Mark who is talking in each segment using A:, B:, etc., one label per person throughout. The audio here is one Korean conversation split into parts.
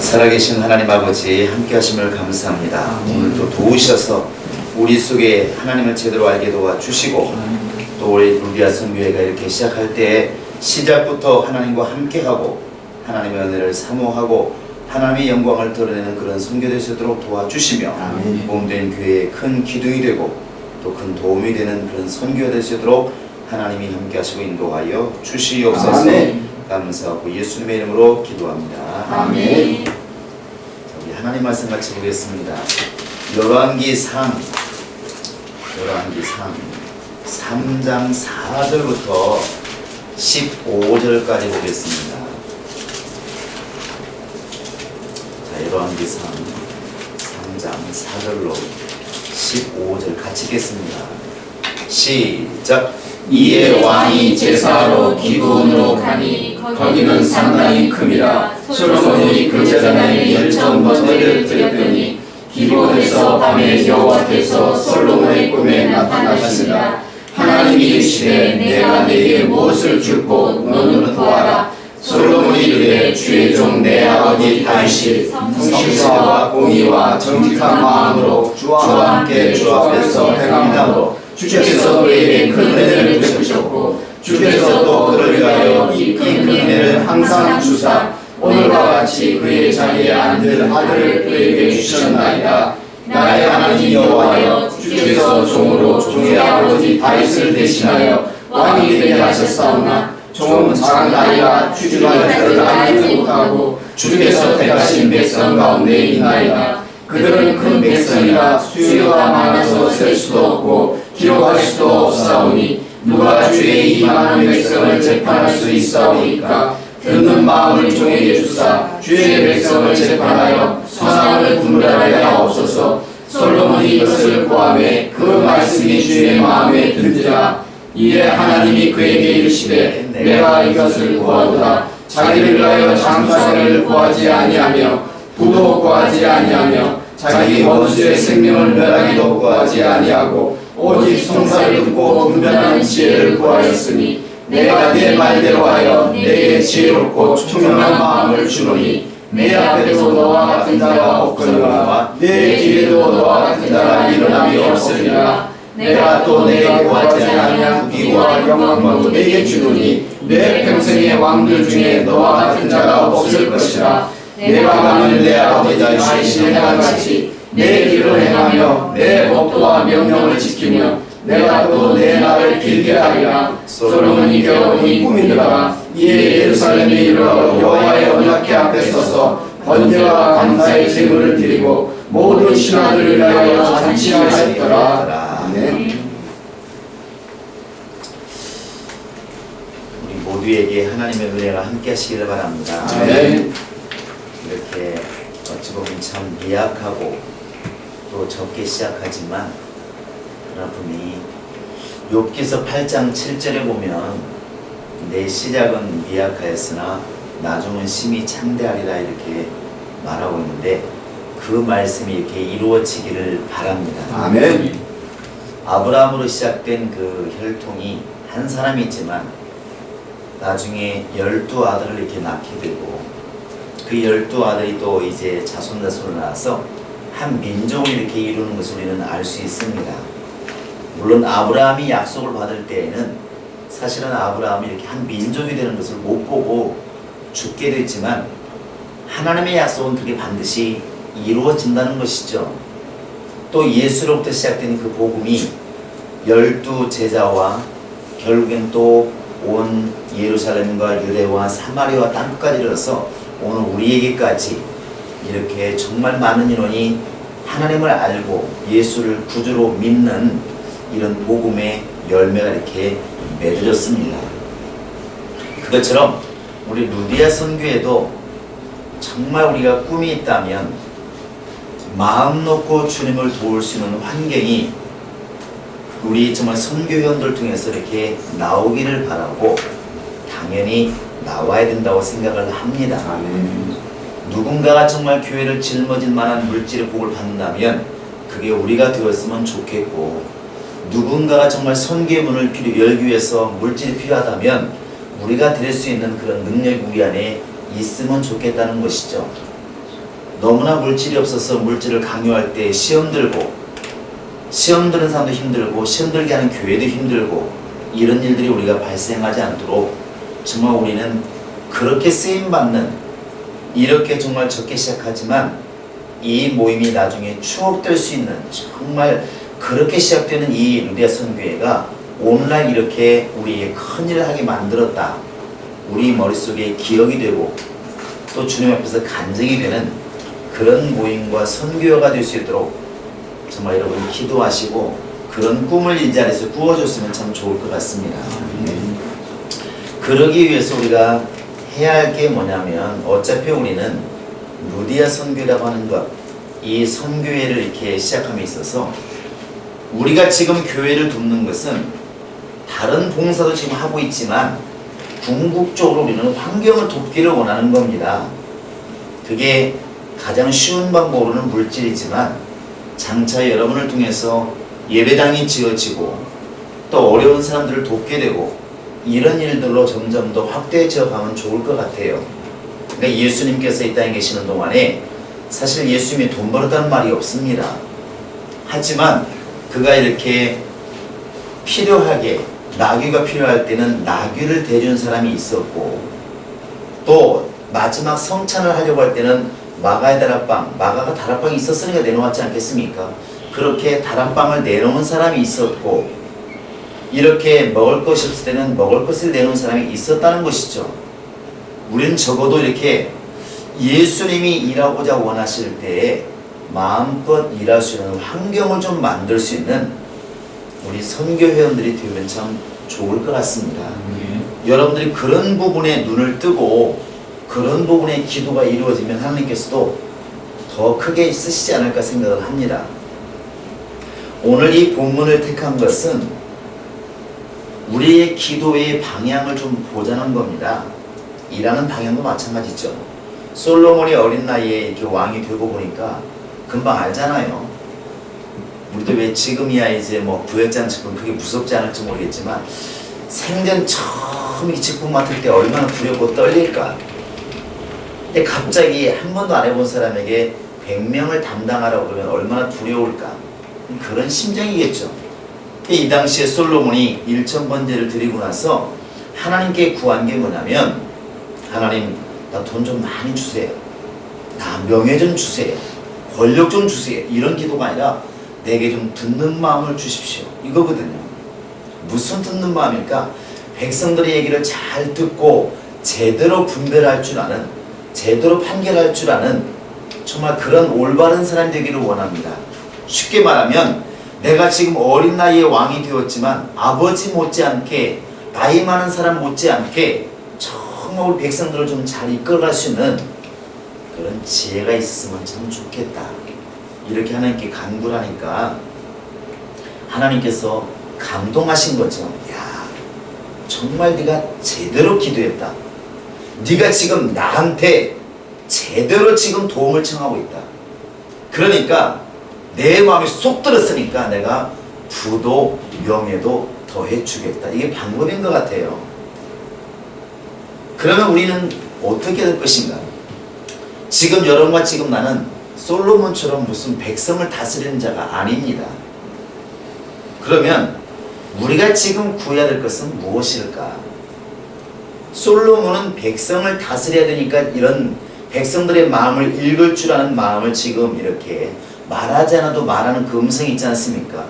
A: 살아계신 하나님 아버지 함께 하심을 감사합니다. 오늘도 도우셔서 우리 속에 하나님을 제대로 알게 도와주시고 또 우리 루디아 선교회가 이렇게 시작할 때 시작부터 하나님과 함께하고 하나님의 은혜를 사모하고 하나님의 영광을 드러내는 그런 선교될 수 있도록 도와주시며 몸된 교회에 큰 기둥이 되고 또 큰 도움이 되는 그런 선교가 될 수 있도록 하나님이 함께 하시고 인도하여 주시옵소서. 감사하고 예수님의 이름으로 기도합니다.
B: 아멘.
A: 우리 하나님 말씀 같이 보겠습니다. 열왕기상 3장 4절부터 15절까지 보겠습니다. 자, 열왕기상 3장 4절로 15절 같이 읽겠습니다. 시작.
B: 이에 왕이 제사하러 기브온으로 가니 거기는 상당히 큼이라. 솔로몬이 그 제단에 열정 번제를 드렸더니 기브온에서 밤에 여호와께서 솔로몬의 꿈에 나타나시니라. 하나님이 이르시되 내가 네게 무엇을 줄 곳 너는 보아라. 솔로몬이 이르되 주의 종 내 아버지 다윗이 성실과 공의와 정직한 마음으로 주와 함께 주 앞에서 행함으로 주께서 그에게 큰 은혜를 베푸셨고 주께서 또 그를 위하여 이 큰 은혜를 항상 주사 오늘과 같이 그의 자리에 앉을 아들을 그에게 주셨나이다. 나의 하나님 여호와여 주께서 종으로 종의 아버지 다윗을 대신하여 왕이 되게 하셨사오나 종은 작은 아이라 주중할 때를 알지 못하고 주께서 택하신 백성 가운데 있나이다. 그들은 큰 백성이라 수요가 많아서 셀 수도 없고 기록할 수도 없사오니 누가 주의 이 많은 백성을 재판할 수 있사오니까. 듣는 마음을 종에게 주사 주의 백성을 재판하여 선악을 분별하게 하옵소서. 솔로몬이 이것을 고하매 그 말씀이 주의 마음에 든지라. 이에 하나님이 그에게 이르시되 내가 이것을 구하도다. 자기를 위하여 장사를 구하지 아니하며 부도 구하지 아니하며 자기 원수의 생명을 멸하기도 구하지 아니하고 오직 송사를 듣고 분별하는 지혜를 구하였으니 내가 내 말대로 하여 내게 지혜롭고 총명한 마음을 주노니 내 앞에도 너와 같은 자가 없거니와 내 뒤에도 너와 같은 자가 일어남이 없으리라. 내가 또 내게 구하지 아니한 부귀와 영광도 내게 주노니 내 평생의 왕들 중에 너와 같은 자가 없을 것이라. 내가 가는 내 아버지 다윗이 행한같이 내 길을 행하며 내 법도와 명령을 지키며 내가 또 내 날을 길게 하리라. 솔로몬이 겨우 이 꿈이니라. 이에 예루살렘에 이르러 여호와의 언약궤 앞에 서서 번제와 감사의 제물을 드리고 모든 신하들을 위하여 잔치하였더라. 아멘.
A: 우리 모두에게 하나님의 은혜가 함께 하시기를 바랍니다.
B: 아멘.
A: 이렇게 어찌 보면 참 미약하고 또 적게 시작하지만 그러나 분이 욥기서 8장 7절에 보면 내 시작은 미약하였으나 나중은 심히 창대하리라 이렇게 말하고 있는데 그 말씀이 이렇게 이루어지기를 바랍니다.
B: 아멘.
A: 아브라함으로 시작된 그 혈통이 한 사람이 있지만 나중에 12아들을 이렇게 낳게 되고 그 12아들이 또 이제 자손을 낳아서 한 민족을 이렇게 이루는 것을 우리는 알 수 있습니다. 물론 아브라함이 약속을 받을 때에는 사실은 아브라함이 이렇게 한 민족이 되는 것을 못 보고 죽게 됐지만 하나님의 약속은 그게 반드시 이루어진다는 것이죠. 또 예수로부터 시작된 그 복음이 12제자와 결국엔 또 온 예루살렘과 유대와 사마리아와 땅끝까지 이르러서 오늘 우리에게까지 이렇게 정말 많은 인원이 하나님을 알고 예수를 구주로 믿는 이런 복음의 열매가 이렇게 맺어졌습니다. 그것처럼 우리 루디아 선교에도 정말 우리가 꿈이 있다면 마음 놓고 주님을 도울 수 있는 환경이 우리 정말 선교회원들 통해서 이렇게 나오기를 바라고 당연히 나와야 된다고 생각을 합니다. 누군가가 정말 교회를 짊어질 만한 물질의 복을 받는다면 그게 우리가 되었으면 좋겠고, 누군가가 정말 선교의 문을 열기 위해서 물질이 필요하다면 우리가 드릴 수 있는 그런 능력이 우리 안에 있으면 좋겠다는 것이죠. 너무나 물질이 없어서 물질을 강요할 때 시험 들고, 시험 드는 사람도 힘들고 시험 들게 하는 교회도 힘들고, 이런 일들이 우리가 발생하지 않도록 정말 우리는 그렇게 쓰임받는, 이렇게 정말 적게 시작하지만 이 모임이 나중에 추억될 수 있는, 정말 그렇게 시작되는 이 루디아 선교회가 오늘날 이렇게 우리에게 큰일을 하게 만들었다, 우리 머릿속에 기억이 되고 또 주님 앞에서 간증이 되는 그런 모임과 선교회가 될 수 있도록 정말 여러분 기도하시고 그런 꿈을 이 자리에서 꾸어줬으면 참 좋을 것 같습니다. 그러기 위해서 우리가 해야 할 게 뭐냐면, 어차피 우리는 루디아 선교라고 하는 것, 이 선교회를 이렇게 시작함에 있어서 우리가 지금 교회를 돕는 것은 다른 봉사도 지금 하고 있지만 궁극적으로 우리는 환경을 돕기를 원하는 겁니다. 그게 가장 쉬운 방법으로는 물질이지만 장차 여러분을 통해서 예배당이 지어지고 또 어려운 사람들을 돕게 되고 이런 일들로 점점 더 확대해져 가면 좋을 것 같아요. 그러니까 예수님께서 이 땅에 계시는 동안에 사실 예수님이 돈 벌었다는 말이 없습니다. 하지만 그가 이렇게 필요하게, 나귀가 필요할 때는 나귀를 대준 사람이 있었고, 또 마지막 성찬을 하려고 할 때는 마가의 다락방, 마가가 다락방이 있었으니까 내놓았지 않겠습니까? 그렇게 다락방을 내놓은 사람이 있었고, 이렇게 먹을 것이 없을 때는 먹을 것을 내놓은 사람이 있었다는 것이죠. 우리는 적어도 이렇게 예수님이 일하고자 원하실 때에 마음껏 일할 수 있는 환경을 좀 만들 수 있는 우리 선교회원들이 되면 참 좋을 것 같습니다. 여러분들이 그런 부분에 눈을 뜨고 그런 부분에 기도가 이루어지면 하나님께서도 더 크게 쓰시지 않을까 생각을 합니다. 오늘 이 본문을 택한 것은 우리의 기도의 방향을 좀 보자는 겁니다. 일하는 방향도 마찬가지죠. 솔로몬이 어린 나이에 이렇게 왕이 되고 보니까 금방 알잖아요. 우리도 왜 지금이야 이제 뭐 부역장 직분 그게 무섭지 않을지 모르겠지만 생전 처음 이 직분 맡을 때 얼마나 두렵고 떨릴까. 근데 갑자기 한 번도 안 해본 사람에게 100명을 담당하라고 그러면 얼마나 두려울까. 그런 심정이겠죠. 이 당시에 솔로몬이 1000번제를 드리고 나서 하나님께 구한 게 뭐냐면, 하나님 나 돈 좀 많이 주세요, 나 명예 좀 주세요, 권력 좀 주세요, 이런 기도가 아니라 내게 좀 듣는 마음을 주십시오, 이거거든요. 무슨 듣는 마음일까? 백성들의 얘기를 잘 듣고 제대로 분별할 줄 아는, 제대로 판결할 줄 아는 정말 그런 올바른 사람이 되기를 원합니다. 쉽게 말하면 내가 지금 어린 나이에 왕이 되었지만 아버지 못지않게, 나이 많은 사람 못지않게 정말 우리 백성들을 좀 잘 이끌어갈 수 있는 그런 지혜가 있었으면 참 좋겠다, 이렇게 하나님께 간구를 하니까 하나님께서 감동하신 거죠. 야, 정말 네가 제대로 기도했다, 네가 지금 나한테 제대로 지금 도움을 청하고 있다, 그러니까 내 마음이 쏙 들었으니까 내가 부도 명예도 더해주겠다. 이게 방법인 것 같아요. 그러면 우리는 어떻게 될 것인가? 지금 여러분과 지금 나는 솔로몬처럼 무슨 백성을 다스리는 자가 아닙니다. 그러면 우리가 지금 구해야 될 것은 무엇일까? 솔로몬은 백성을 다스려야 되니까 이런 백성들의 마음을 읽을 줄 아는 마음을 지금 이렇게 말하지 않아도 말하는 그 음성이 있지 않습니까?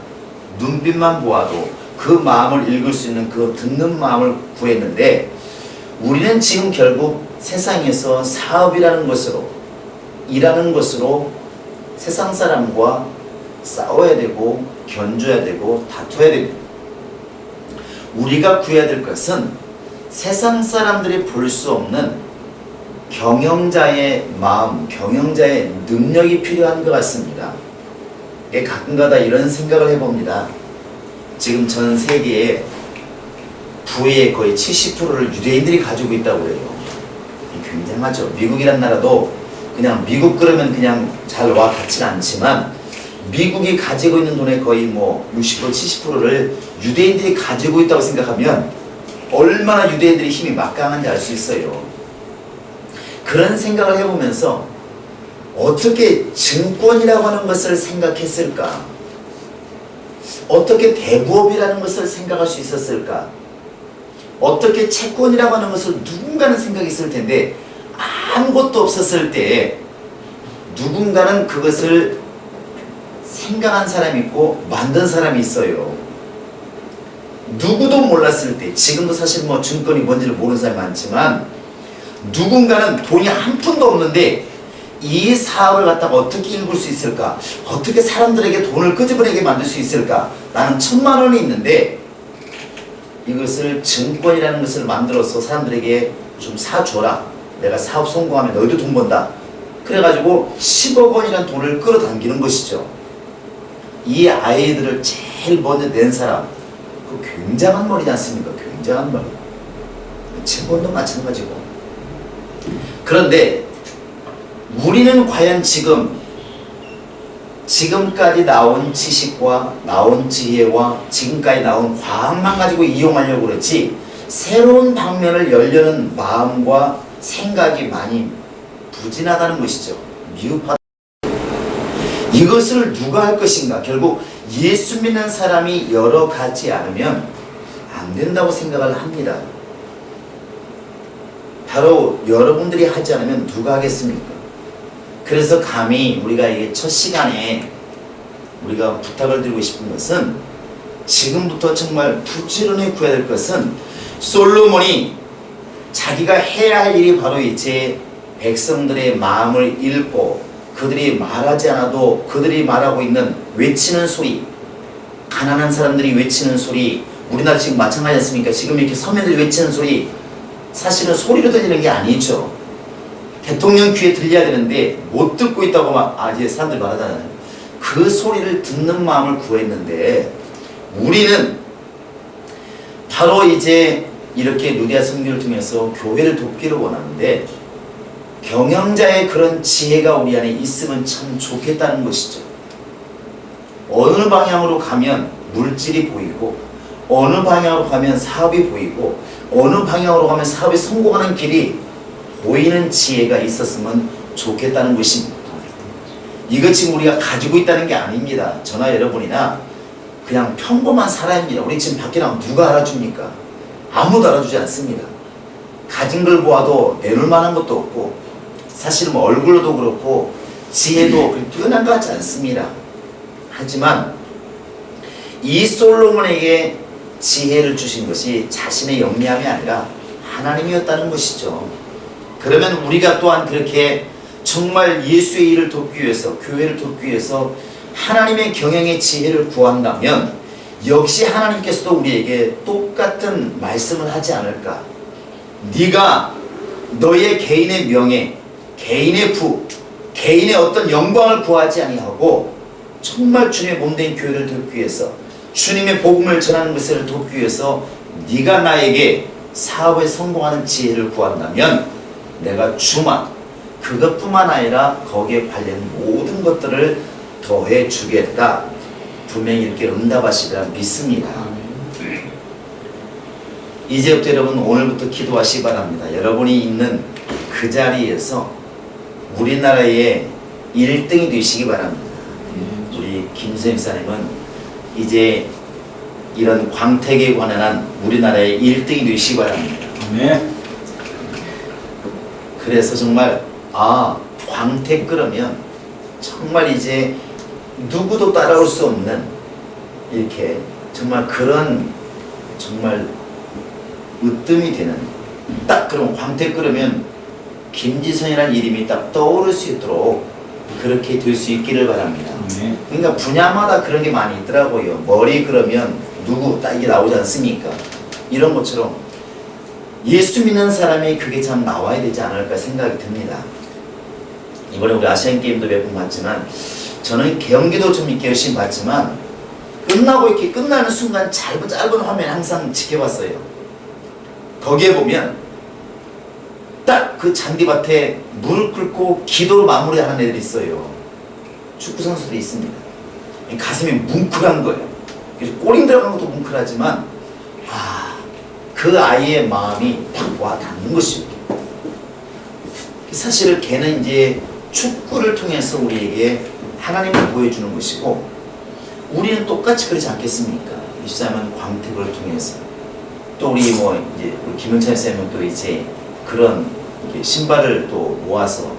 A: 눈빛만 보아도 그 마음을 읽을 수 있는 그 듣는 마음을 구했는데, 우리는 지금 결국 세상에서 사업이라는 것으로, 일하는 것으로 세상 사람과 싸워야 되고 견줘야 되고 다투어야 됩니다. 우리가 구해야 될 것은 세상 사람들이 볼 수 없는 경영자의 마음, 경영자의 능력이 필요한 것 같습니다. 가끔가다 이런 생각을 해봅니다. 지금 전 세계에 부의 거의 70%를 유대인들이 가지고 있다고 해요. 굉장하죠. 미국이란 나라도 그냥 미국 그러면 그냥 잘 와 닿지는 않지만 미국이 가지고 있는 돈의 거의 뭐 60% 70%를 유대인들이 가지고 있다고 생각하면 얼마나 유대인들의 힘이 막강한지 알 수 있어요. 그런 생각을 해보면서 어떻게 증권이라고 하는 것을 생각했을까? 어떻게 대부업이라는 것을 생각할 수 있었을까? 어떻게 채권이라고 하는 것을 누군가는 생각했을 텐데 아무것도 없었을 때 누군가는 그것을 생각한 사람이 있고 만든 사람이 있어요. 누구도 몰랐을 때, 지금도 사실 뭐 증권이 뭔지를 모르는 사람이 많지만 누군가는 돈이 한 푼도 없는데 이 사업을 갖다가 어떻게 일굴 수 있을까? 어떻게 사람들에게 돈을 끄집어내게 만들 수 있을까? 나는 1,000만 원이 있는데 이것을 증권이라는 것을 만들어서 사람들에게 좀 사줘라. 내가 사업 성공하면 너희도 돈 번다. 그래가지고 10억 원이라는 돈을 끌어당기는 것이죠. 이 아이들을 제일 먼저 낸 사람, 그 굉장한 머리지 않습니까? 굉장한 머리. 채권도 마찬가지고. 그런데 우리는 과연 지금까지 나온 지식과 나온 지혜와 지금까지 나온 과학만 가지고 이용하려고 그렇지 새로운 방면을 열려는 마음과 생각이 많이 부진하다는 것이죠. 미흡하다. 이것을 누가 할 것인가? 결국 예수 믿는 사람이 여러 가지 않으면 안 된다고 생각을 합니다. 바로 여러분들이 하지 않으면 누가 하겠습니까? 그래서 감히 우리가 이게 첫 시간에 우리가 부탁을 드리고 싶은 것은 지금부터 정말 부지런히 구해야 될 것은 솔로몬이 자기가 해야 할 일이 바로 이제 백성들의 마음을 읽고 그들이 말하지 않아도 그들이 말하고 있는 외치는 소리, 가난한 사람들이 외치는 소리, 우리나라 지금 마찬가지 않습니까? 지금 이렇게 서민들이 외치는 소리, 사실은 소리로 들리는 게 아니죠. 대통령 귀에 들려야 되는데 못 듣고 있다고 이제 사람들이 말하잖아요. 그 소리를 듣는 마음을 구했는데 우리는 바로 이제 이렇게 루디아 선교를 통해서 교회를 돕기를 원하는데 경영자의 그런 지혜가 우리 안에 있으면 참 좋겠다는 것이죠. 어느 방향으로 가면 물질이 보이고 어느 방향으로 가면 사업이 보이고 어느 방향으로 가면 사업이 성공하는 길이 보이는 지혜가 있었으면 좋겠다는 것입니다. 이것 지금 우리가 가지고 있다는 게 아닙니다. 저나 여러분이나 그냥 평범한 사람입니다. 우리 지금 밖에 나가면 누가 알아줍니까? 아무도 알아주지 않습니다. 가진 걸 보아도 내놓을 만한 것도 없고 사실 뭐 얼굴로도 그렇고 지혜도 뛰어난 것 같지 않습니다. 하지만 이 솔로몬에게 지혜를 주신 것이 자신의 영리함이 아니라 하나님이었다는 것이죠. 그러면 우리가 또한 그렇게 정말 예수의 일을 돕기 위해서 교회를 돕기 위해서 하나님의 경영의 지혜를 구한다면 역시 하나님께서도 우리에게 똑같은 말씀을 하지 않을까. 네가 너의 개인의 명예, 개인의 부, 개인의 어떤 영광을 구하지 아니하고 정말 주님의 몸된 교회를 돕기 위해서 주님의 복음을 전하는 것을 돕기 위해서 네가 나에게 사업에 성공하는 지혜를 구한다면 내가 주만 그것뿐만 아니라 거기에 관련 모든 것들을 더해 주겠다. 분명히 이렇게 응답하시리라 믿습니다. 이제부터 여러분 오늘부터 기도하시기 바랍니다. 여러분이 있는 그 자리에서 우리나라의 1등이 되시기 바랍니다. 우리 김수임 사님은 이제 이런 광택에 관한 우리나라의 1등이 되시기 바랍니다. 그래서 정말 광택 그러면 정말 이제 누구도 따라올 수 없는 이렇게 정말 그런 정말 으뜸이 되는 딱 그런 광택 그러면 김지선이라는 이름이 딱 떠오를 수 있도록 그렇게 될 수 있기를 바랍니다. 그러니까 분야마다 그런 게 많이 있더라고요. 머리 그러면 누구 딱 이게 나오지 않습니까? 이런 것처럼 예수 믿는 사람이 그게 참 나와야 되지 않을까 생각이 듭니다. 이번에 우리 아시안게임도 몇 번 봤지만 저는 경기도 좀 이렇게 열심히 봤지만 끝나고 이렇게 끝나는 순간 짧은 화면 항상 지켜봤어요. 거기에 보면 딱 그 잔디밭에 물을 끓고 기도로 마무리하는 애들이 있어요. 축구 선수들이 있습니다. 가슴이 뭉클한 거예요. 꼬링 들어간 것도 뭉클하지만 그 아이의 마음이 딱 와 닿는 것이죠. 사실 걔는 이제 축구를 통해서 우리에게 하나님을 보여주는 것이고, 우리는 똑같이 그러지 않겠습니까? 입사하면 광택을 통해서, 또 우리 이제 우리 김영찬 쌤은 또 이제 그런 신발을 또 모아서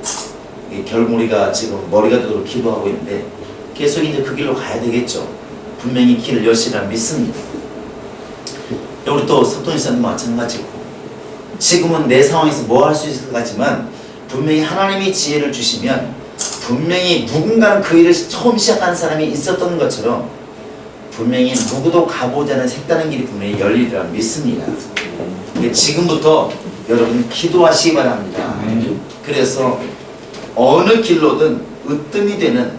A: 결국 우리가 지금 머리가 되도록 기도하고 있는데, 계속 이제 그 길로 가야 되겠죠. 분명히 길을 여시라 믿습니다. 우리 또 석동희 쌤도 마찬가지고, 지금은 내 상황에서 뭐 할 수 있을 것 같지만 분명히 하나님이 지혜를 주시면 분명히 누군가는 그 일을 처음 시작한 사람이 있었던 것처럼 분명히 누구도 가보지 않은 색다른 길이 분명히 열리리라 믿습니다. 지금부터 여러분 기도하시기 바랍니다. 그래서 어느 길로든 으뜸이 되는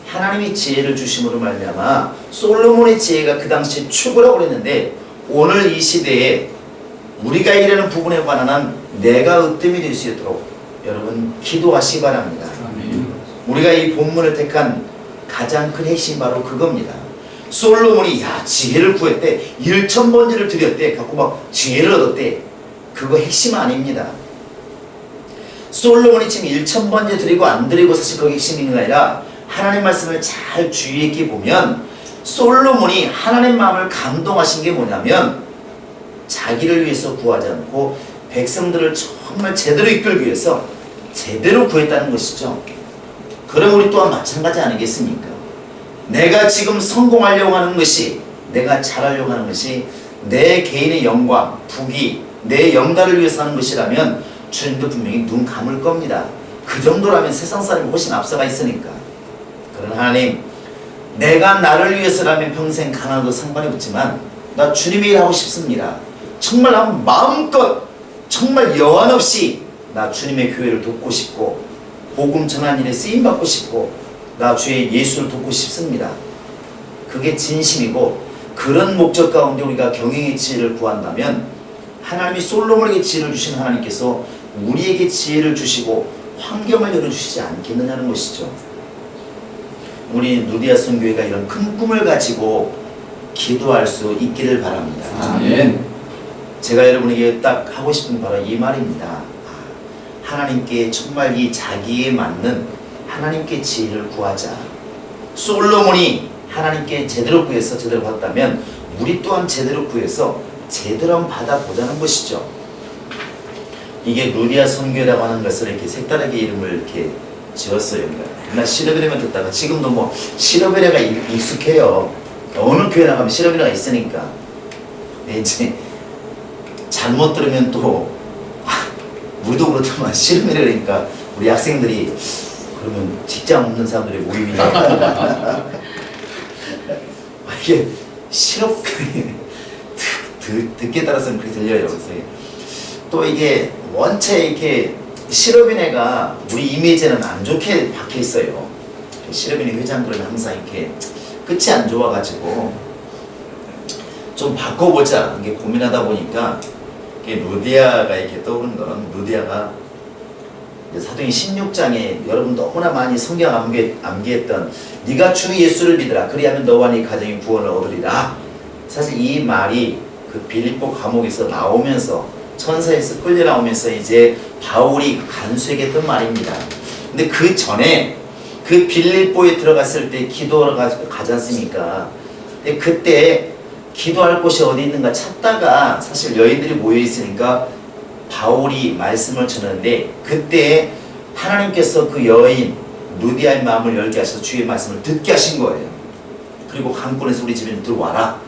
A: 하나님이 지혜를 주심으로 말미암아 솔로몬의 지혜가 그 당시에 최고라고 그랬는데, 오늘 이 시대에 우리가 일하는 부분에 관한 내가 으뜸이 될 수 있도록 여러분 기도하시기 바랍니다. 우리가 이 본문을 택한 가장 큰 핵심이 바로 그겁니다. 솔로몬이 지혜를 구했대, 1000번제를 드렸대, 갖고 막 지혜를 얻었대. 그거 핵심 아닙니다. 솔로몬이 지금 1000번제 드리고 안 드리고 사실 그게 핵심이 있는 게 아니라, 하나님 말씀을 잘 주의 있게 보면 솔로몬이 하나님 마음을 감동하신 게 뭐냐면, 자기를 위해서 구하지 않고 백성들을 정말 제대로 이끌기 위해서 제대로 구했다는 것이죠. 그럼 우리 또한 마찬가지 아니겠습니까? 내가 지금 성공하려고 하는 것이, 내가 잘하려고 하는 것이 내 개인의 영광, 부귀, 내 영달을 위해서 하는 것이라면 주님도 분명히 눈 감을 겁니다. 그 정도라면 세상 사람이 훨씬 앞서가 있으니까. 그러나 하나님, 내가 나를 위해서라면 평생 가난해도 상관이 없지만 나 주님의 일 하고 싶습니다. 정말 난 마음껏 정말 여한 없이 나 주님의 교회를 돕고 싶고, 복음 전하는 일에 쓰임받고 싶고, 나 주의 예수를 돕고 싶습니다. 그게 진심이고, 그런 목적 가운데 우리가 경영의 지혜를 구한다면 하나님이 솔로몬에게 지혜를 주신 하나님께서 우리에게 지혜를 주시고 환경을 열어주시지 않겠느냐는 것이죠. 우리 누디아 선교회가 이런 큰 꿈을 가지고 기도할 수 있기를 바랍니다.
B: 아멘.
A: 제가 여러분에게 딱 하고 싶은 바로 이 말입니다. 하나님께 정말 이 자기에 맞는 하나님께 지혜를 구하자. 솔로몬이 하나님께 제대로 구해서 제대로 받았다면 우리 또한 제대로 구해서 제대로 한번 받아보자는 것이죠. 이게 루디아 선교라고 하는 것을 이렇게 색다르게 이름을 이렇게 지었어요. 맨날 시러베레만 듣다가 지금도 뭐 시러베레가 익숙해요. 어느 교회 나가면 시러베레가 있으니까. 이제 잘못 들으면 또 우리도 그렇지만 시러베레니까 우리 학생들이 그러면 직장 없는 사람들의 모임이냐. 이게 시럽 듣기에 따라서는 그렇게 들려요. 그래서 또 이게 원체 이렇게 시럽인회가 우리 이미지에는 안 좋게 박혀 있어요. 시럽인회 회장들은 항상 이렇게 끝이 안 좋아가지고 좀 바꿔보자 이게 고민하다 보니까 루디아가 이렇게 떠오르는 거는, 루디아가 사도행 16장에 여러분 너무나 많이 성경 암기했던 네가 주 예수를 믿으라 그리하면 너와 네 가정이 구원을 얻으리라. 사실 이 말이 그 빌립보 감옥에서 나오면서, 천사에서 끌려 나오면서 이제 바울이 간수에게 했던 말입니다. 근데 그 전에 그 빌립보에 들어갔을 때 기도하러 가지 않습니까? 근데 그때 기도할 곳이 어디 있는가 찾다가 사실 여인들이 모여 있으니까 바울이 말씀을 전하는데, 그때 하나님께서 그 여인 루디아의 마음을 열게 하셔서 주의 말씀을 듣게 하신 거예요. 그리고 강권에서 우리 집에 들어와라.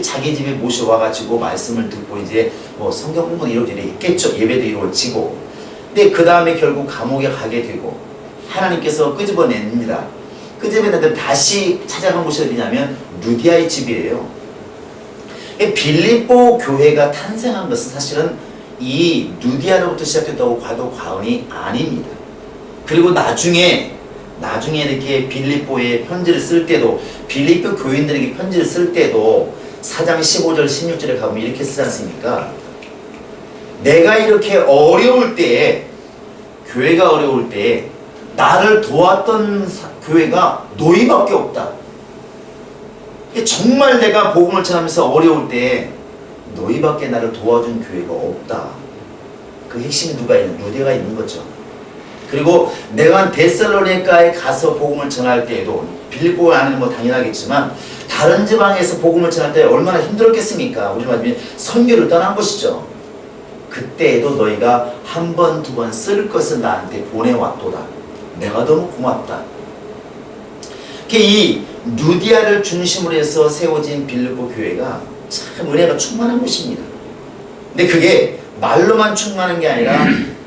A: 자기 집에 모셔와가지고 말씀을 듣고 이제 뭐 성경 공부도 이루어지겠죠. 예배도 이루어지고. 근데 그 다음에 결국 감옥에 가게 되고 하나님께서 끄집어냅니다. 끄집어내는데 다시 찾아간 곳이 어디냐면 루디아의 집이에요. 빌립보 교회가 탄생한 것은 사실은 이 루디아로부터 시작됐다고 봐도 과언이 아닙니다. 그리고 나중에 이렇게 빌립보에 편지를 쓸 때도, 빌립보 교인들에게 편지를 쓸 때도 4장 15절 16절에 가보면 이렇게 쓰지 않습니까? 내가 이렇게 어려울 때, 교회가 어려울 때 나를 도왔던 교회가 너희밖에 없다. 정말 내가 복음을 전하면서 어려울 때 너희밖에 나를 도와준 교회가 없다. 그 핵심이 누가 있는? 루디아가 있는 거죠. 그리고 내가 데살로니가에 가서 복음을 전할 때에도 빌립보 안에는 뭐 당연하겠지만 다른 지방에서 복음을 전할 때 얼마나 힘들었겠습니까? 우리 말하면 선교를 떠난 것이죠. 그때에도 너희가 한 번, 두 번 쓸 것을 나한테 보내왔도다. 내가 너무 고맙다. 이 누디아를 중심으로 해서 세워진 빌립보 교회가 참 은혜가 충만한 곳입니다. 근데 그게 말로만 충만한 게 아니라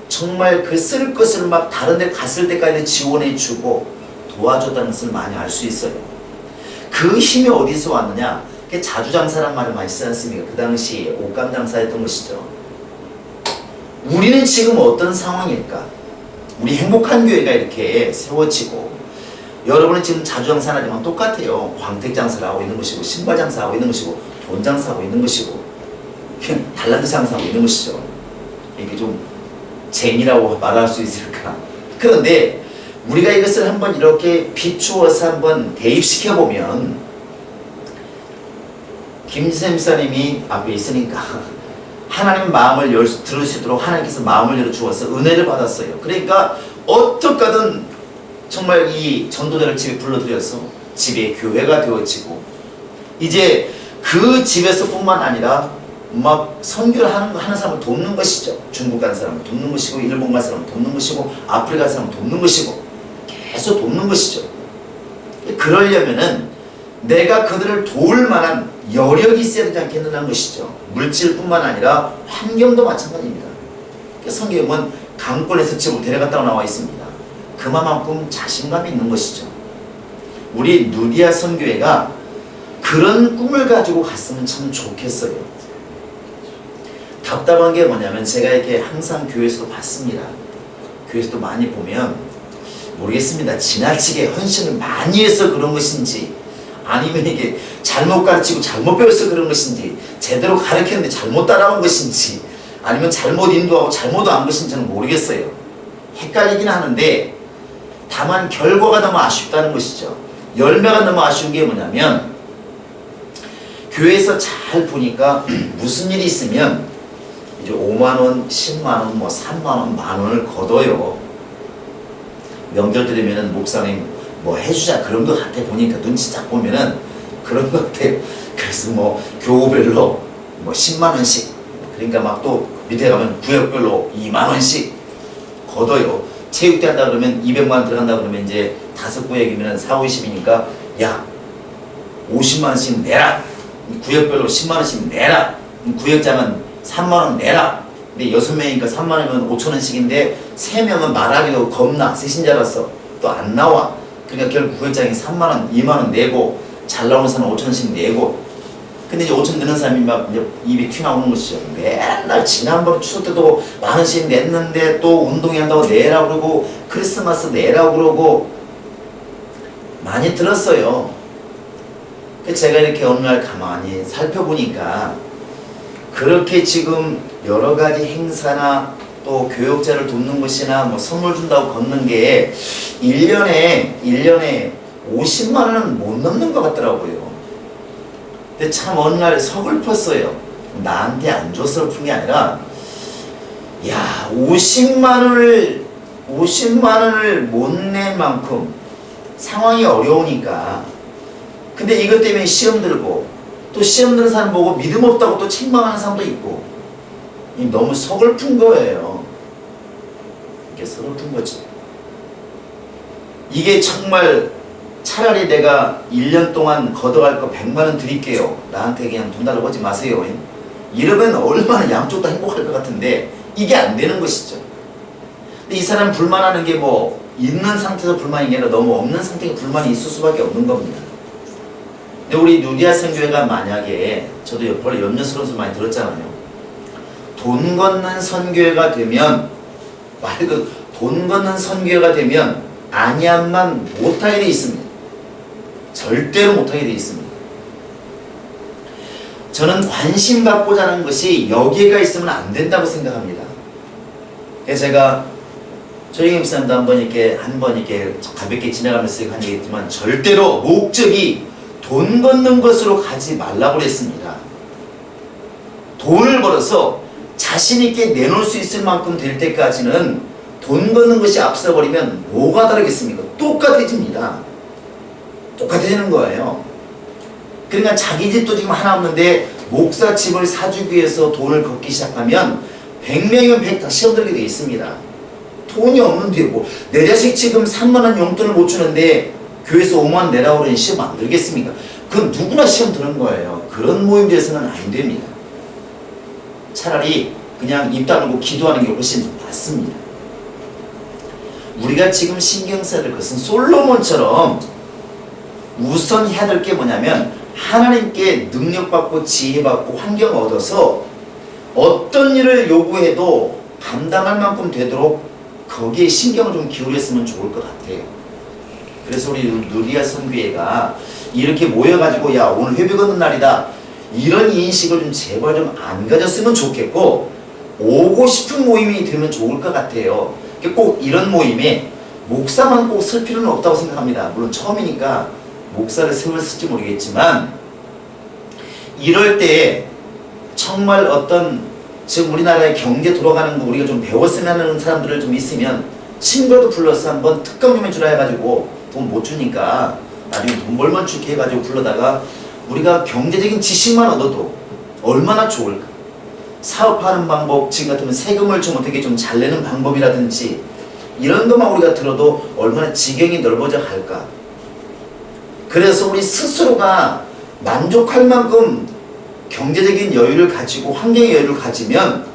A: 정말 그 쓸 것을 막 다른 데 갔을 때까지 지원해 주고 도와줬다는 것을 많이 알 수 있어요. 그 힘이 어디서 왔느냐? 그게 자주장사란 말을 많이 쓰지 않습니까? 그 당시 옷감 장사였던 것이죠. 우리는 지금 어떤 상황일까? 우리 행복한 교회가 이렇게 세워지고 여러분은 지금 자주장사는 하지만 똑같아요. 광택 장사를 하고 있는 것이고 신발 장사하고 있는 것이고 돈 장사하고 있는 것이고 달란트 장사하고 있는 것이죠. 이게 좀 재미라고 말할 수 있을까? 그런데 우리가 이것을 한번 이렇게 비추어서 한번 대입시켜 보면 김지선 목사님이 앞에 있으니까 하나님 마음을 들을 수 있도록 하나님께서 마음을 열어 주어서 은혜를 받았어요. 그러니까 어떻게든 정말 이 전도자를 집에 불러들여서 집에 교회가 되어지고 이제 그 집에서뿐만 아니라 막 선교를 하는 사람을 돕는 것이죠. 중국 간 사람을 돕는 것이고 일본 간 사람을 돕는 것이고 아프리카 간 사람을 돕는 것이고 계속 돕는 것이죠. 그러려면은 내가 그들을 도울 만한 여력이 있어야 되지 않겠느냐는 것이죠. 물질뿐만 아니라 환경도 마찬가지입니다. 성경은 강권에서 집으로 데려갔다고 나와 있습니다. 그만큼 자신감이 있는 것이죠. 우리 누디아 선교회가 그런 꿈을 가지고 갔으면 참 좋겠어요. 답답한 게 뭐냐면 제가 이렇게 항상 교회에서도 봤습니다. 교회에서도 많이 보면 모르겠습니다. 지나치게 헌신을 많이 해서 그런 것인지 아니면 이게 잘못 가르치고 잘못 배워서 그런 것인지 제대로 가르쳤는데 잘못 따라온 것인지 아니면 잘못 인도하고 잘못 한 것인지는 모르겠어요. 헷갈리긴 하는데 다만 결과가 너무 아쉽다는 것이죠. 열매가 너무 아쉬운 게 뭐냐면 교회에서 잘 보니까 무슨 일이 있으면 이제 5만원, 10만원, 뭐 3만원, 만원을 걷어요. 명절 들으면은 목사님 뭐 해주자 그런 것 같아. 보니까 눈치 딱 보면은 그런 것 같아요. 그래서 뭐 교우별로 뭐 10만원씩 그러니까 막 또 밑에 가면 구역별로 2만원씩 걷어요. 체육대 한다 그러면 200만원 들어간다 그러면 이제 5구역이면 4, 50이니까 야 50만원씩 내라. 구역별로 10만원씩 내라. 구역장은 3만원 내라. 근데 6명이니까 3만원이면 5천원씩인데 3명은 말하기도 겁나 세신자라서 또 안 나와. 그러니까 결국 구역장이 3만원, 2만원 내고 잘 나오는 사람은 5천원씩 내고 근데 이제 5천 내는 사람이 막 이제 입이 튀어나오는 것이죠. 맨날 지난번 추석 때도 만원씩 냈는데 또 운동회 한다고 내라고 그러고 크리스마스 내라고 그러고 많이 들었어요. 제가 이렇게 어느 날 가만히 살펴보니까 그렇게 지금 여러 가지 행사나 또 교역자를 돕는 것이나 뭐 선물 준다고 걷는 게 1년에 50만 원은 못 넘는 것 같더라고요. 근데 참 어느 날 서글펐어요. 나한테 안 줘서 슬픈 게 아니라 야 50만 원을 못 낼 만큼 상황이 어려우니까 근데 이것 때문에 시험 들고 또 시험 드는 사람 보고 믿음 없다고 또 책망하는 사람도 있고 너무 서글픈 거예요. 이게 서글픈 거지. 이게 정말 차라리 내가 1년 동안 걷어갈 거 100만 원 드릴게요. 나한테 그냥 돈 달라고 하지 마세요. 이러면 얼마나 양쪽 다 행복할 것 같은데 이게 안 되는 것이죠. 근데 이 사람 불만하는 게 뭐 있는 상태에서 불만이 아니라 너무 없는 상태에 불만이 있을 수밖에 없는 겁니다. 근데 우리 누디아 선교회가 만약에 저도 별로 염려스러운 소리 많이 들었잖아요. 돈 걷는 선교회가 되면 말 그 돈 걷는 선교회가 되면 안양만 못하게 돼 있습니다. 절대로 못하게 돼 있습니다. 저는 관심 갖고자 하는 것이 여기가 있으면 안 된다고 생각합니다. 그래서 제가 조영희 목사님도 한번 이렇게 가볍게 지나가면서 한 얘기했지만 절대로 목적이 돈 걷는 것으로 가지 말라고 그랬습니다. 돈을 벌어서 자신 있게 내놓을 수 있을 만큼 될 때까지는 돈 버는 것이 앞서버리면 뭐가 다르겠습니까? 똑같아집니다. 똑같아지는 거예요. 그러니까 자기 집도 지금 하나 없는데 목사 집을 사주기 위해서 돈을 걷기 시작하면 100명이면 100 다 시험 들게 돼 있습니다. 돈이 없는데 뭐 내 자식 지금 3만원 용돈을 못 주는데 교회에서 5만원 내라고 그러니 시험 안 들겠습니까? 그건 누구나 시험 드는 거예요. 그런 모임에서는 안 됩니다. 차라리 그냥 입 다물고 기도하는 게 훨씬 낫습니다. 우리가 지금 신경 써야 될 것은 솔로몬처럼 우선 해야 될 게 뭐냐면 하나님께 능력받고 지혜받고 환경 얻어서 어떤 일을 요구해도 감당할 만큼 되도록 거기에 신경을 좀 기울였으면 좋을 것 같아요. 그래서 우리 누리아 선교회가 이렇게 모여가지고 야 오늘 회복 얻는 날이다 이런 인식을 좀 제발 좀 안 가졌으면 좋겠고 오고 싶은 모임이 되면 좋을 것 같아요. 꼭 이런 모임에 목사만 꼭 쓸 필요는 없다고 생각합니다. 물론 처음이니까 목사를 세웠을지 모르겠지만 이럴 때 정말 어떤 지금 우리나라의 경제 돌아가는 거 우리가 좀 배웠으면 하는 사람들을 좀 있으면 친구도 불러서 한번 특강 좀 해주라 해가지고 돈 못 주니까 나중에 돈 벌면 줄게 해가지고 불러다가 우리가 경제적인 지식만 얻어도 얼마나 좋을까. 사업하는 방법, 지금 같으면 세금을 좀 어떻게 좀 잘 내는 방법이라든지 이런 것만 우리가 들어도 얼마나 지경이 넓어져 갈까. 그래서 우리 스스로가 만족할 만큼 경제적인 여유를 가지고 환경의 여유를 가지면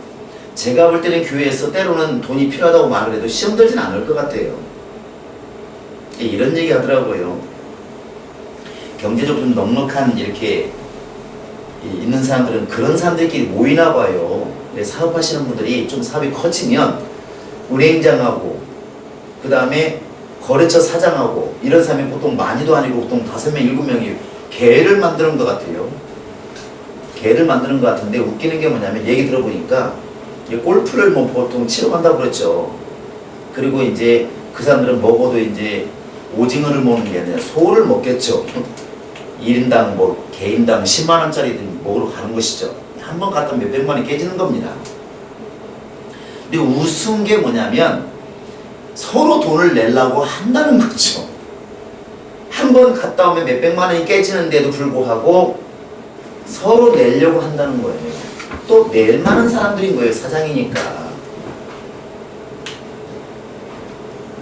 A: 제가 볼 때는 교회에서 때로는 돈이 필요하다고 말을 해도 시험 들진 않을 것 같아요. 이런 얘기 하더라고요. 경제적으로 좀 넉넉한 이렇게 있는 사람들은 그런 사람들끼리 모이나 봐요. 사업하시는 분들이 좀 사업이 커지면 은행장하고 그 다음에 거래처 사장하고 이런 사람이 보통 많이도 아니고 보통 5명, 7명이 개를 만드는 것 같아요. 개를 만드는 것 같은데 웃기는 게 뭐냐면 얘기 들어보니까 골프를 뭐 보통 치러 간다고 그랬죠. 그리고 이제 그 사람들은 먹어도 이제 오징어를 먹는 게 아니라 소를 먹겠죠. 1인당 뭐 개인당 10만원짜리 먹으러 가는 것이죠. 한 번 갔다 몇백만이 깨지는 겁니다. 근데 우스운 게 뭐냐면 서로 돈을 내려고 한다는 거죠. 한 번 갔다 오면 몇백만원이 깨지는데도 불구하고 서로 내려고 한다는 거예요. 또 낼 만한 사람들인 거예요. 사장이니까.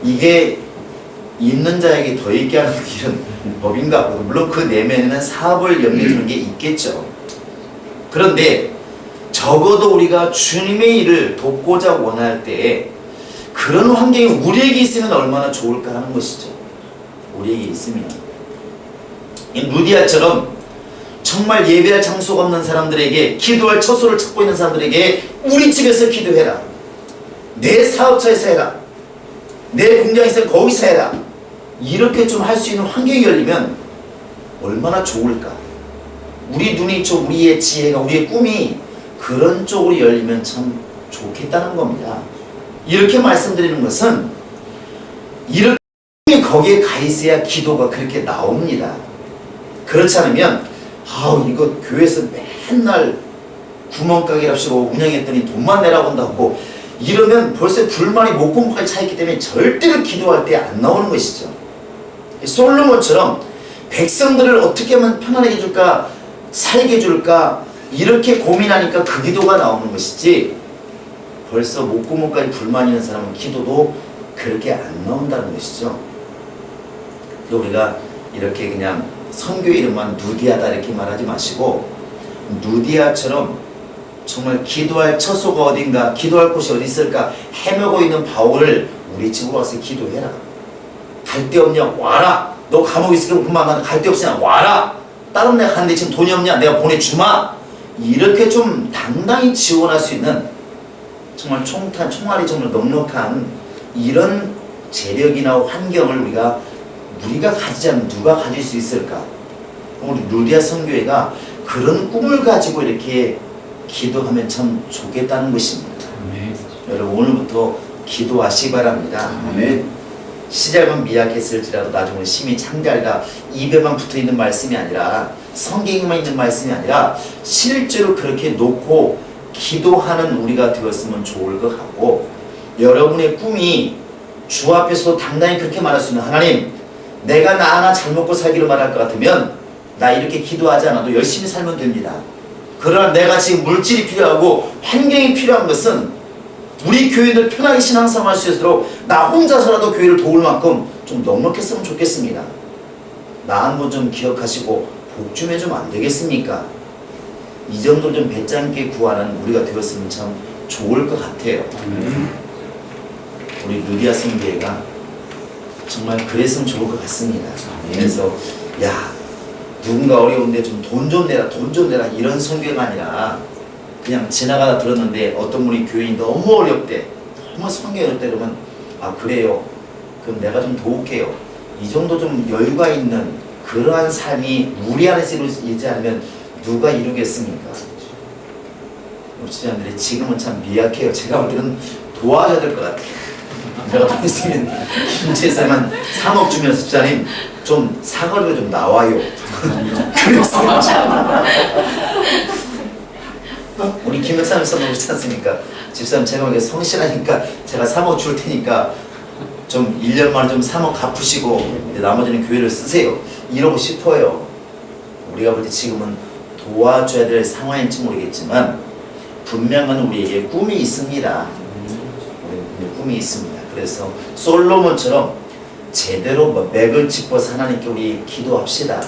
A: 이게 있는 자에게 더 있게 하는 이런 법인가 보다. 물론 그 내면에는 사업을 염두에 두는 게 있겠죠. 그런데 적어도 우리가 주님의 일을 돕고자 원할 때 그런 환경이 우리에게 있으면 얼마나 좋을까 하는 것이죠. 우리에게 있으면. 이 루디아처럼 정말 예배할 장소가 없는 사람들에게 기도할 처소를 찾고 있는 사람들에게 우리 집에서 기도해라. 내 사업처에서 해라. 내 공장에서 거기서 해라. 이렇게 좀 할 수 있는 환경이 열리면 얼마나 좋을까. 우리 눈이 좀 우리의 지혜가 우리의 꿈이 그런 쪽으로 열리면 참 좋겠다는 겁니다. 이렇게 말씀드리는 것은 이렇게 거기에 가 있어야 기도가 그렇게 나옵니다. 그렇지 않으면 이거 교회에서 맨날 구멍가게랍시고 운영했더니 돈만 내라고 한다고 이러면 벌써 불만이 목공까지 차있기 때문에 절대로 기도할 때 안 나오는 것이죠. 솔로몬처럼 백성들을 어떻게 하면 편안하게 해줄까 살게 해줄까 이렇게 고민하니까 그 기도가 나오는 것이지 벌써 목구멍까지 불만이 있는 사람은 기도도 그렇게 안 나온다는 것이죠. 우리가 이렇게 그냥 선교 이름만 누디아다 이렇게 말하지 마시고 누디아처럼 정말 기도할 처소가 어딘가 기도할 곳이 어디 있을까 헤매고 있는 바울을 우리 집으로 와서 기도해라. 갈 데 없냐 와라. 너 감옥에 있으면 그만 나는 갈 데 없으냐 와라. 다른 데 가는데 지금 돈이 없냐 내가 보내주마. 이렇게 좀 당당히 지원할 수 있는 정말 총알이 정말 넉넉한 이런 재력이나 환경을 우리가 가지지 않으면 누가 가질 수 있을까? 우리 루디아 선교회가 그런 꿈을 가지고 이렇게 기도하면 참 좋겠다는 것입니다. 아멘. 여러분 오늘부터 기도하시기 바랍니다.
B: 아멘.
A: 시작은 미약했을지라도 나중은 심히 창대하리라. 입에만 붙어있는 말씀이 아니라 성경에만 있는 말씀이 아니라 실제로 그렇게 놓고 기도하는 우리가 되었으면 좋을 것 같고 여러분의 꿈이 주 앞에서도 당당히 그렇게 말할 수 있는, 하나님, 내가 나 하나 잘 먹고 살기를 말할 것 같으면 나 이렇게 기도하지 않아도 열심히 살면 됩니다. 그러나 내가 지금 물질이 필요하고 환경이 필요한 것은 우리 교회들 편하게 신앙생활 할 수 있도록 나 혼자서라도 교회를 도울 만큼 좀 넉넉했으면 좋겠습니다. 나 한 번 좀 기억하시고 복 좀 해주면 안 되겠습니까? 이 정도 좀 배짱있게 구하는 우리가 되었으면 참 좋을 것 같아요. 우리 루디아 선교회가 정말 그랬으면 좋을 것 같습니다. 그래서 야, 누군가 어려운데 좀 돈 좀 내라, 돈 좀 내라, 이런 선교가 아니라 그냥 지나가다 들었는데 어떤 분이 교인이 너무 어렵대, 너무 성경이 어렵대, 그러면 아 그래요, 그럼 내가 좀 도울게요, 이 정도 좀 여유가 있는 그러한 삶이 우리 안에서 이루어지지 않으면 누가 이루겠습니까? 우리 집사님들이 지금은 참 미약해요. 제가 볼 때는 도와줘야 될 것 같아요. 내가 돈 있으면 김치에서만 3억 주면서 집사님 좀 사거리로 좀 나와요. 그랬으면 참. 우리 김 목사님 써놓고 그렇지 않습니까? 집사님 제가 이게 성실하니까 제가 3억 줄 테니까 좀 1년 만에 좀 3억 갚으시고 나머지는 교회를 쓰세요. 이러고 싶어요. 우리가 볼 때 지금은 도와줘야 될 상황인지 모르겠지만 분명한 우리에게 꿈이 있습니다. 우리 꿈이 있습니다. 그래서 솔로몬처럼 제대로 맥을 짚어서 하나님께 우리 기도합시다.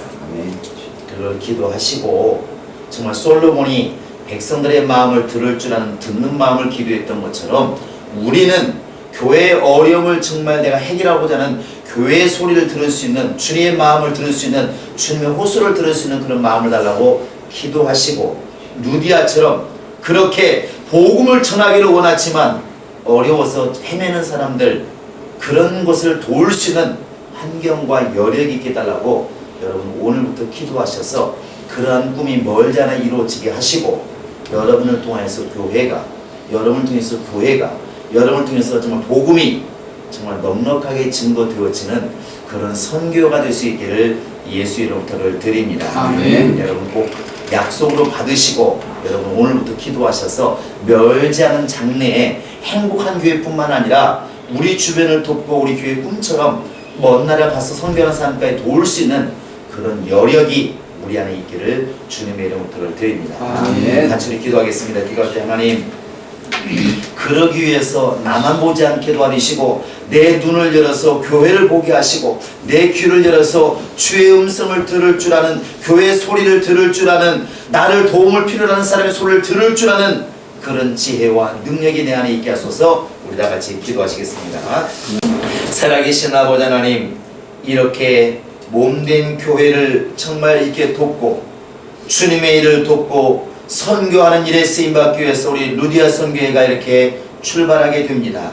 A: 그걸 기도하시고 정말 솔로몬이 백성들의 마음을 들을 줄 아는 듣는 마음을 기도했던 것처럼 우리는 교회의 어려움을 정말 내가 해결하고자 하는 교회의 소리를 들을 수 있는, 주님의 마음을 들을 수 있는, 주님의 호소를 들을 수 있는 그런 마음을 달라고 기도하시고, 루디아처럼 그렇게 복음을 전하기를 원하지만 어려워서 헤매는 사람들, 그런 것을 도울 수 있는 환경과 여력이 있게 달라고 여러분 오늘부터 기도하셔서 그러한 꿈이 멀지 않아 이루어지게 하시고, 여러분을 통해서 교회가, 여러분을 통해서 정말 복음이 정말 넉넉하게 증거되어지는 그런 선교가 될 수 있기를 예수 이름으로 드립니다.
B: 아멘.
A: 여러분 꼭 약속으로 받으시고 여러분 오늘부터 기도하셔서 멀지 않은 장래에 행복한 교회뿐만 아니라 우리 주변을 돕고 우리 교회 꿈처럼 먼 나라 가서 선교하는 사람까지 도울 수 있는 그런 여력이 우리 안에 있기를 주님의 이름으로 드립니다.
B: 아멘.
A: 같이 기도하겠습니다. 기도할 때 하나님, 그러기 위해서 나만 보지 않게 도와주시고 내 눈을 열어서 교회를 보게 하시고 내 귀를 열어서 주의 음성을 들을 줄 아는, 교회의 소리를 들을 줄 아는, 나를 도움을 필요로 하는 사람의 소리를 들을 줄 아는 그런 지혜와 능력이 내 안에 있게 하소서. 우리 다 같이 기도하시겠습니다. 살아계신 아버지 하나님, 이렇게 몸된 교회를 정말 이렇게 돕고 주님의 일을 돕고 선교하는 일에 쓰임받기 위해서 우리 루디아 선교회가 이렇게 출발하게 됩니다.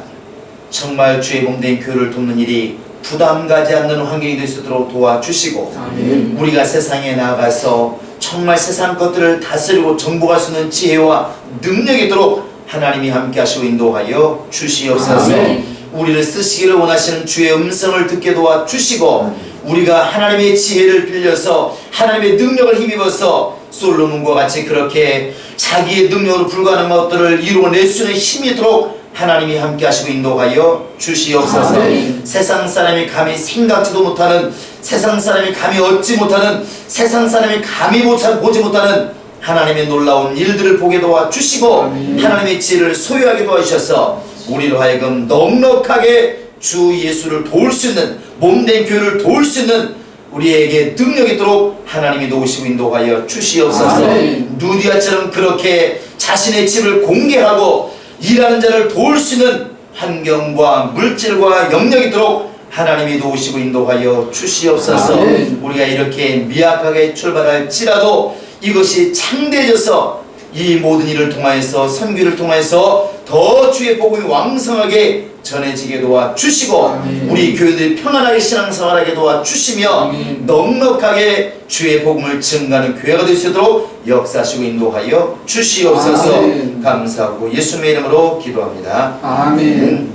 A: 정말 주의 몸된 교회를 돕는 일이 부담 가지 않는 환경이 될 수 있도록 도와주시고,
B: 아멘.
A: 우리가 세상에 나가서 정말 세상 것들을 다스리고 정복할 수 있는 지혜와 능력이 있도록 하나님이 함께 하시고 인도하여 주시옵소서.
B: 아멘.
A: 우리를 쓰시기를 원하시는 주의 음성을 듣게 도와주시고, 우리가 하나님의 지혜를 빌려서 하나님의 능력을 힘입어서 솔로몬과 같이 그렇게 자기의 능력으로 불가능한 것들을 이루어낼 수 있는 힘이 있도록 하나님이 함께 하시고 인도하여 주시옵소서.
B: 아멘.
A: 세상 사람이 감히 생각지도 못하는, 세상 사람이 감히 얻지 못하는, 세상 사람이 감히 보지 못하는 하나님의 놀라운 일들을 보게 도와주시고,
B: 아멘.
A: 하나님의 지혜를 소유하게 도와주셔서 우리로 하여금 넉넉하게 주 예수를 도울 수 있는, 몸된 교회를 도울 수 있는 우리에게 능력이 있도록 하나님이 도우시고 인도하여 주시옵소서.
B: 아멘.
A: 누디아처럼 그렇게 자신의 집을 공개하고 일하는 자를 도울 수 있는 환경과 물질과 영역이 있도록 하나님이 도우시고 인도하여 주시옵소서.
B: 아멘.
A: 우리가 이렇게 미약하게 출발할지라도 이것이 창대해져서 이 모든 일을 통하여서, 선교를 통하여서 더 주의 복음이 왕성하게 전해지게 도와주시고,
B: 아멘.
A: 우리 교회들이 평안하게 신앙생활하게 도와주시며,
B: 아멘.
A: 넉넉하게 주의 복음을 증가하는 교회가 될 수 있도록 역사하시고 인도하여 주시옵소서.
B: 아멘.
A: 감사하고 예수님의 이름으로 기도합니다.
B: 아멘.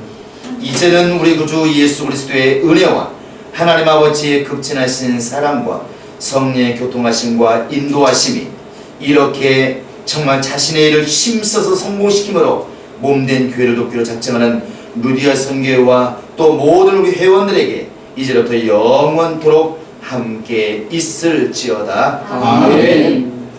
A: 이제는 우리 구주 예수 그리스도의 은혜와 하나님 아버지의 극진하신 사랑과 성령의 교통하심과 인도하심이 이렇게 정말 자신의 일을 힘써서 성공시킴으로 몸된 교회를 돕기로 작정하는 루디아 선교회와 또 모든 우리 회원들에게 이제부터 영원토록 함께 있을지어다.
B: 아멘.